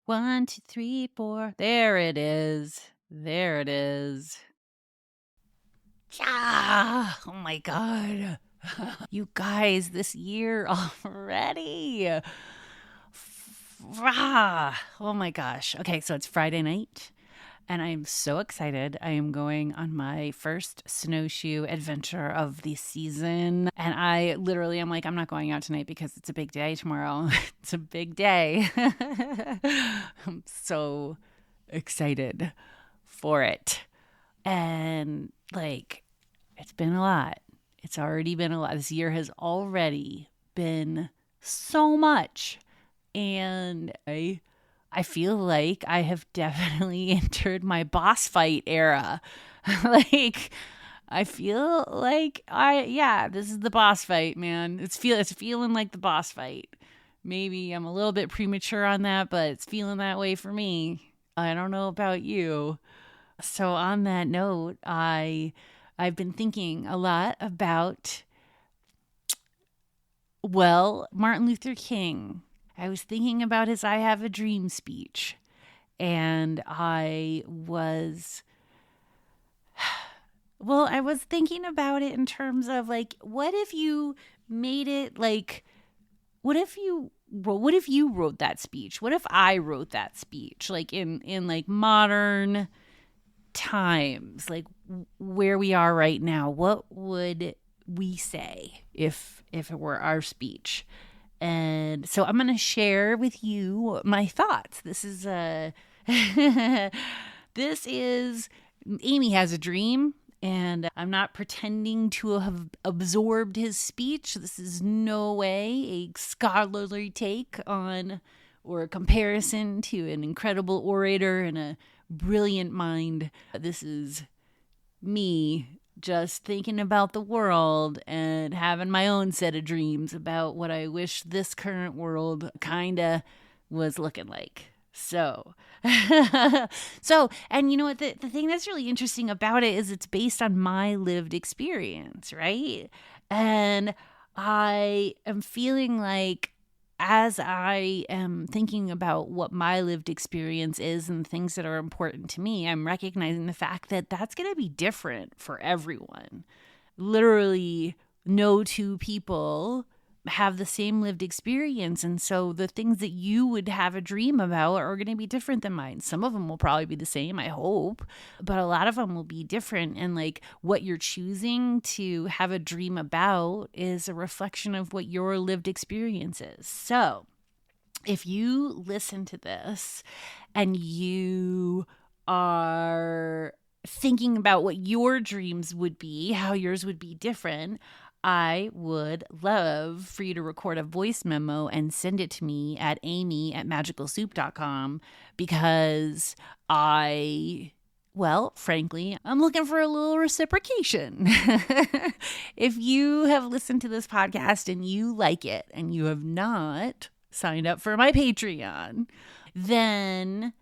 1, 2, 3, 4. There it is. There it is. Yeah. Oh my God. You guys, this year already. Oh my gosh. Okay, so it's Friday night. And I'm so excited. I am going on my first snowshoe adventure of the season. And I literally am like, I'm not going out tonight because it's a big day tomorrow. It's a big day. I'm so excited for it. And like, it's been a lot. It's already been a lot. This year has already been so much. And I feel like I have definitely entered my boss fight era. Like I feel like this is the boss fight, man. It's feeling like the boss fight. Maybe I'm a little bit premature on that, but it's feeling that way for me. I don't know about you. So on that note, I've been thinking a lot about Martin Luther King. I was thinking about his I Have a Dream speech. And I was thinking about it in terms of like, what if you made it like, what if you wrote that speech? What if I wrote that speech like in like modern times, like where we are right now? What would we say if it were our speech? And so I'm going to share with you my thoughts. This is Amy Has a Dream, and I'm not pretending to have absorbed his speech. This is no way a scholarly take on or a comparison to an incredible orator and a brilliant mind. This is me just thinking about the world and having my own set of dreams about what I wish this current world kind of was looking like. So, and you know what? The thing that's really interesting about it is it's based on my lived experience, right? And I am feeling like as I am thinking about what my lived experience is and things that are important to me, I'm recognizing the fact that that's going to be different for everyone. Literally, no two people have the same lived experience. And so the things that you would have a dream about are going to be different than mine. Some of them will probably be the same, I hope, but a lot of them will be different. And like what you're choosing to have a dream about is a reflection of what your lived experience is. So if you listen to this and you are thinking about what your dreams would be, how yours would be different, I would love for you to record a voice memo and send it to me at amy@magicalsoup.com because frankly, I'm looking for a little reciprocation. If you have listened to this podcast and you like it and you have not signed up for my Patreon, then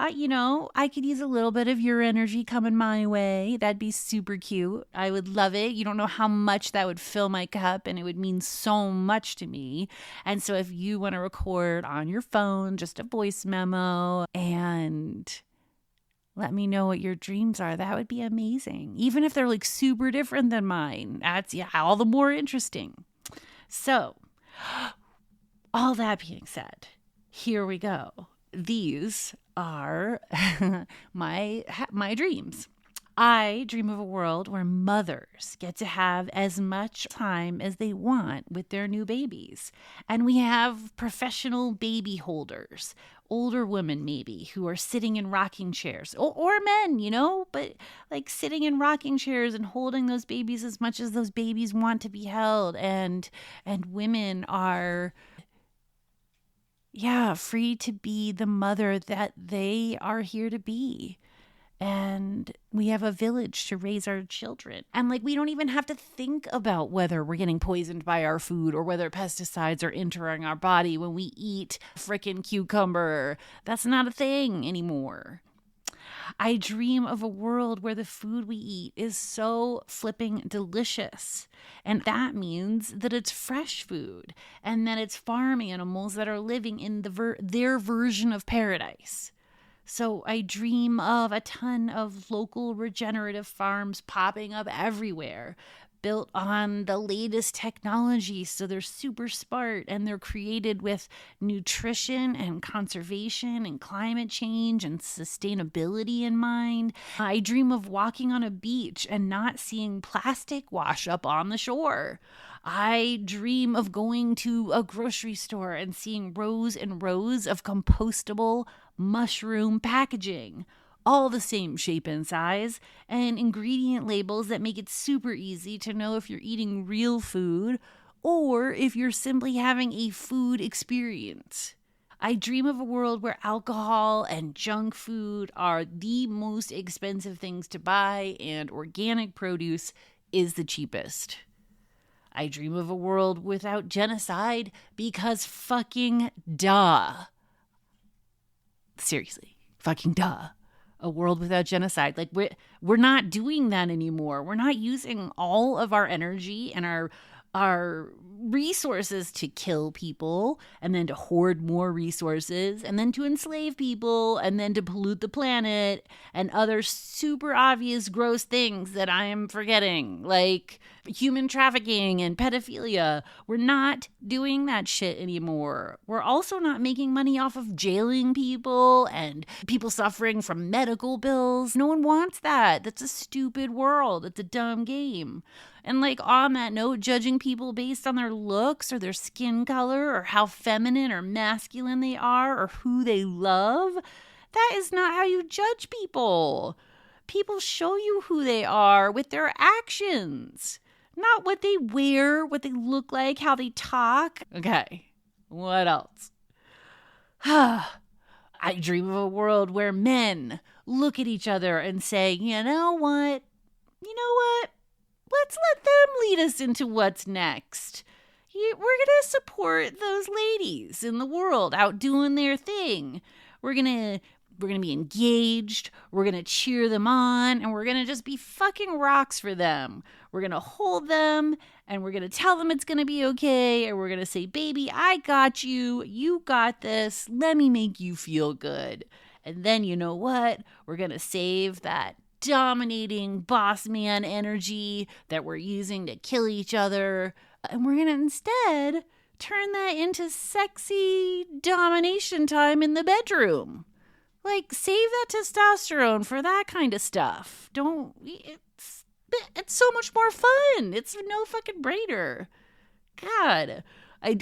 I could use a little bit of your energy coming my way. That'd be super cute. I would love it. You don't know how much that would fill my cup, and it would mean so much to me. And so if you want to record on your phone, just a voice memo, and let me know what your dreams are, that would be amazing. Even if they're like super different than mine, that's all the more interesting. So, all that being said, here we go. These are my dreams. I dream of a world where mothers get to have as much time as they want with their new babies. And we have professional baby holders, older women maybe, who are sitting in rocking chairs, or men, but like sitting in rocking chairs and holding those babies as much as those babies want to be held. And women are free to be the mother that they are here to be. And we have a village to raise our children. And like, we don't even have to think about whether we're getting poisoned by our food or whether pesticides are entering our body when we eat frickin' cucumber. That's not a thing anymore. I dream of a world where the food we eat is so flipping delicious. And that means that it's fresh food and that it's farm animals that are living in their version of paradise. So I dream of a ton of local regenerative farms popping up everywhere, built on the latest technology. So they're super smart and they're created with nutrition and conservation and climate change and sustainability in mind. I dream of walking on a beach and not seeing plastic wash up on the shore. I dream of going to a grocery store and seeing rows and rows of compostable mushroom packaging, all the same shape and size, and ingredient labels that make it super easy to know if you're eating real food or if you're simply having a food experience. I dream of a world where alcohol and junk food are the most expensive things to buy and organic produce is the cheapest. I dream of a world without genocide because fucking duh. Seriously, fucking duh. A world without genocide. Like we're not doing that anymore. We're not using all of our energy and our resources to kill people and then to hoard more resources and then to enslave people and then to pollute the planet and other super obvious gross things that I am forgetting, like human trafficking and pedophilia. We're not doing that shit anymore. We're also not making money off of jailing people and people suffering from medical bills. No one wants that. That's a stupid world. It's a dumb game. And like on that note, judging people based on their looks or their skin color or how feminine or masculine they are or who they love, that is not how you judge people. People show you who they are with their actions, not what they wear, what they look like, how they talk. Okay, what else? I dream of a world where men look at each other and say, you know what? Let's let them lead us into what's next. We're going to support those ladies in the world out doing their thing. We're going to be engaged. We're going to cheer them on. And we're going to just be fucking rocks for them. We're going to hold them. And we're going to tell them it's going to be okay. And we're going to say, baby, I got you. You got this. Let me make you feel good. And then you know what? We're going to save that dominating boss man energy that we're using to kill each other. And we're going to instead turn that into sexy domination time in the bedroom. Like, save that testosterone for that kind of stuff. It's so much more fun. It's no fucking brainer. God. I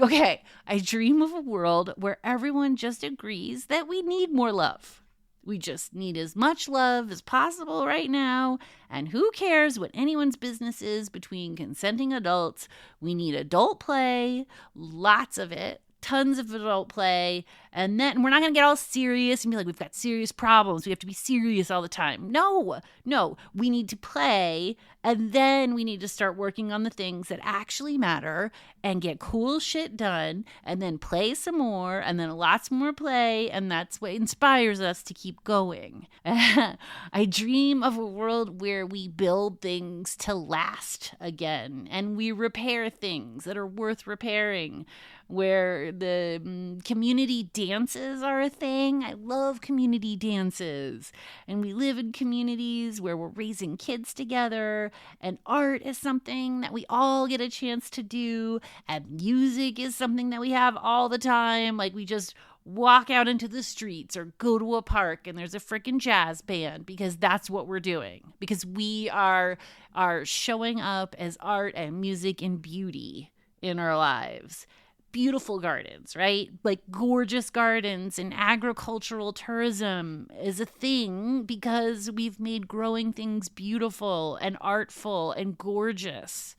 dream of a world where everyone just agrees that we need more love. We just need as much love as possible right now, and who cares what anyone's business is between consenting adults. We need adult play, lots of it, tons of adult play, and then we're not going to get all serious and be like, we've got serious problems. We have to be serious all the time. No, we need to play, and then we need to start working on the things that actually matter and get cool shit done, and then play some more, and then lots more play, and that's what inspires us to keep going. I dream of a world where we build things to last again, and we repair things that are worth repairing, where the community dances are a thing. I love community dances. And we live in communities where we're raising kids together. And art is something that we all get a chance to do. And music is something that we have all the time. Like we just walk out into the streets or go to a park and there's a freaking jazz band because that's what we're doing. Because we are showing up as art and music and beauty in our lives. Beautiful gardens, right? Like gorgeous gardens and agricultural tourism is a thing because we've made growing things beautiful and artful and gorgeous.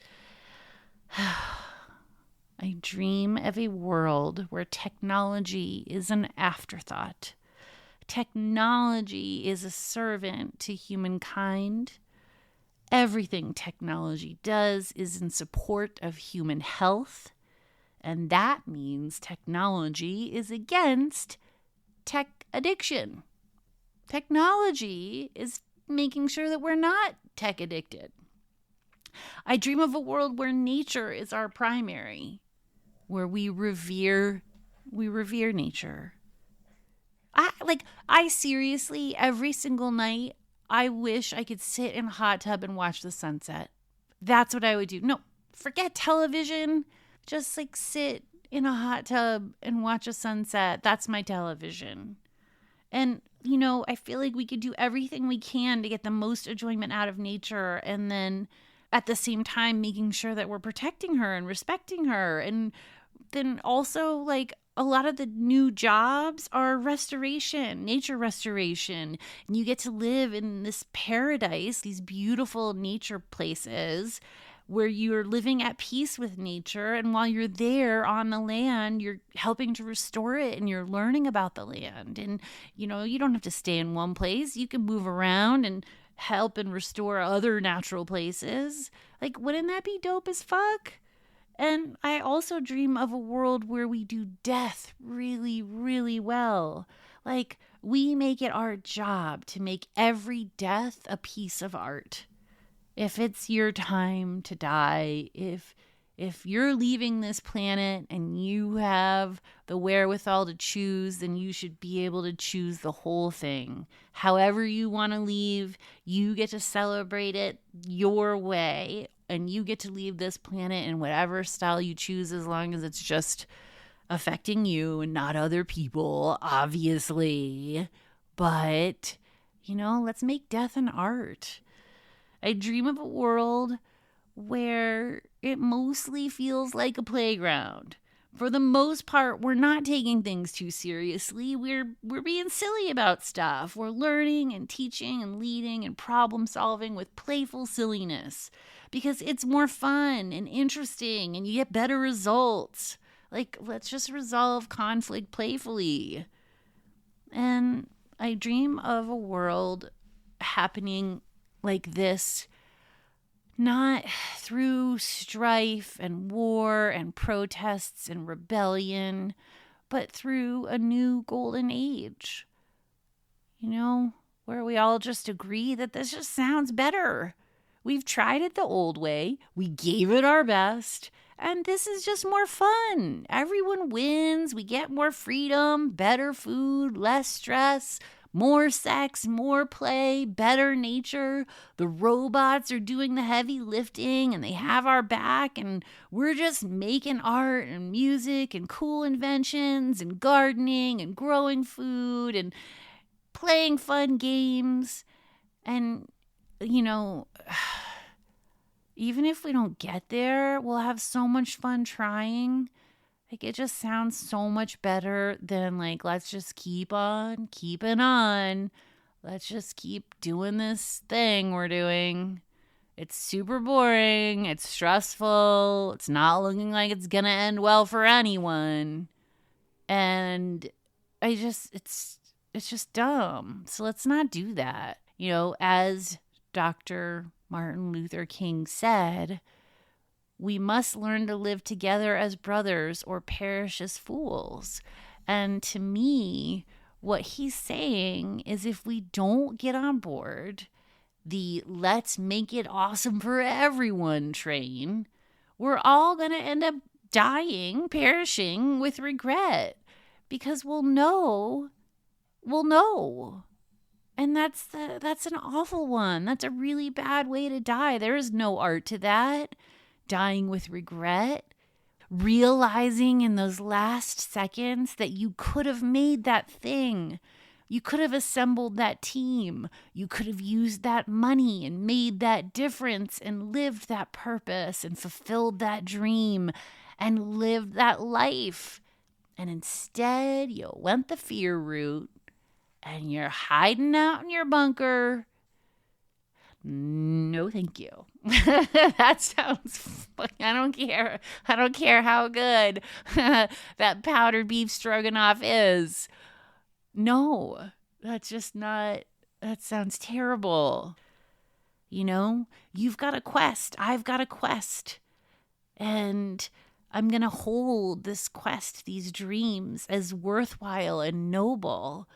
I dream of a world where technology is an afterthought. Technology is a servant to humankind. Everything technology does is in support of human health. And that means technology is against tech addiction. Technology is making sure that we're not tech addicted. I dream of a world where nature is our primary, where we revere nature. I seriously, every single night, I wish I could sit in a hot tub and watch the sunset. That's what I would do. No, forget television. Just like sit in a hot tub and watch a sunset. That's my television. And, I feel like we could do everything we can to get the most enjoyment out of nature, and then at the same time making sure that we're protecting her and respecting her. And then also, like, a lot of the new jobs are restoration, nature restoration. And you get to live in this paradise, these beautiful nature places where you're living at peace with nature. And while you're there on the land, you're helping to restore it and you're learning about the land. And, you don't have to stay in one place. You can move around and help and restore other natural places. Like, wouldn't that be dope as fuck? And I also dream of a world where we do death really, really well. Like, we make it our job to make every death a piece of art. If it's your time to die, if you're leaving this planet and you have the wherewithal to choose, then you should be able to choose the whole thing. However you want to leave, you get to celebrate it your way. And you get to leave this planet in whatever style you choose, as long as it's just affecting you and not other people, obviously. But, let's make death an art. I dream of a world where it mostly feels like a playground. For the most part, we're not taking things too seriously. We're being silly about stuff. We're learning and teaching and leading and problem solving with playful silliness. Because it's more fun and interesting and you get better results. Like, let's just resolve conflict playfully. And I dream of a world happening like this, not through strife and war and protests and rebellion, but through a new golden age. Where we all just agree that this just sounds better. We've tried it the old way. We gave it our best. And this is just more fun. Everyone wins. We get more freedom, better food, less stress, more sex, more play, better nature. The robots are doing the heavy lifting and they have our back. And we're just making art and music and cool inventions and gardening and growing food and playing fun games. And even if we don't get there, we'll have so much fun trying. Like, it just sounds so much better than, like, let's just keep on keeping on. Let's just keep doing this thing we're doing. It's super boring. It's stressful. It's not looking like it's going to end well for anyone. And it's just dumb. So let's not do that. As Dr. Martin Luther King said, we must learn to live together as brothers or perish as fools. And to me, what he's saying is, if we don't get on board the let's make it awesome for everyone train, we're all going to end up dying, perishing with regret, because we'll know. And that's an awful one. That's a really bad way to die. There is no art to that. Dying with regret. Realizing in those last seconds that you could have made that thing. You could have assembled that team. You could have used that money and made that difference and lived that purpose and fulfilled that dream and lived that life. And instead, you went the fear route. And you're hiding out in your bunker. No, thank you. That sounds I don't care. I don't care how good that powdered beef stroganoff is. No, that's just not, that sounds terrible. You've got a quest. I've got a quest. And I'm going to hold this quest, these dreams, as worthwhile and noble.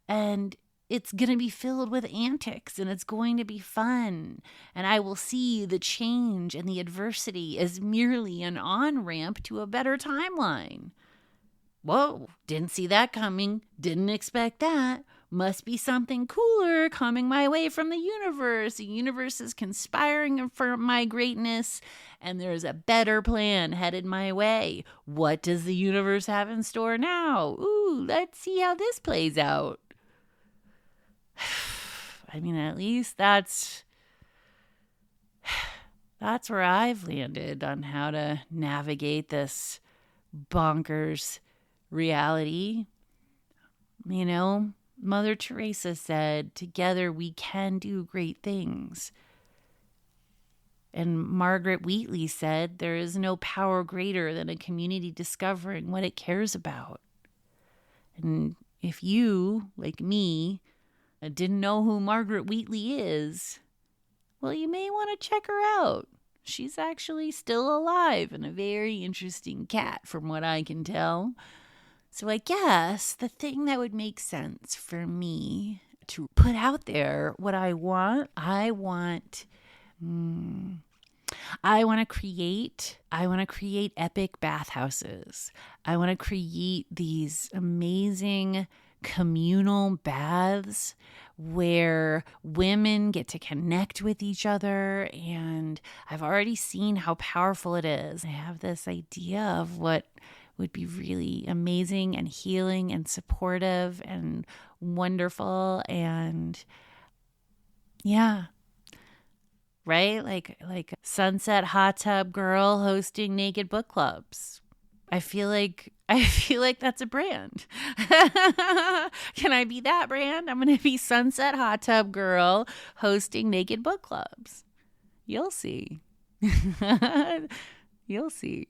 And It's going to be filled with antics and it's going to be fun. And I will see the change and the adversity as merely an on-ramp to a better timeline. Whoa, didn't see that coming. Didn't expect that. Must be something cooler coming my way from the universe. The universe is conspiring for my greatness, and there's a better plan headed my way. What does the universe have in store now? Ooh, let's see how this plays out. I mean, at least that's where I've landed on how to navigate this bonkers reality. You know, Mother Teresa said, together we can do great things. And Margaret Wheatley said, there is no power greater than a community discovering what it cares about. And if you, like me, didn't know who Margaret Wheatley is, well, you may want to check her out. She's actually still alive and a very interesting cat from what I can tell. So I guess the thing that would make sense for me to put out there what I want to create epic bathhouses. I want to create these amazing communal baths where women get to connect with each other, and I've already seen how powerful it is. I have this idea of what would be really amazing and healing and supportive and wonderful, and yeah, right? Like Sunset Hot Tub Girl hosting naked book clubs. I feel like that's a brand. Can I be that brand? I'm going to be Sunset Hot Tub Girl hosting naked book clubs. You'll see. You'll see.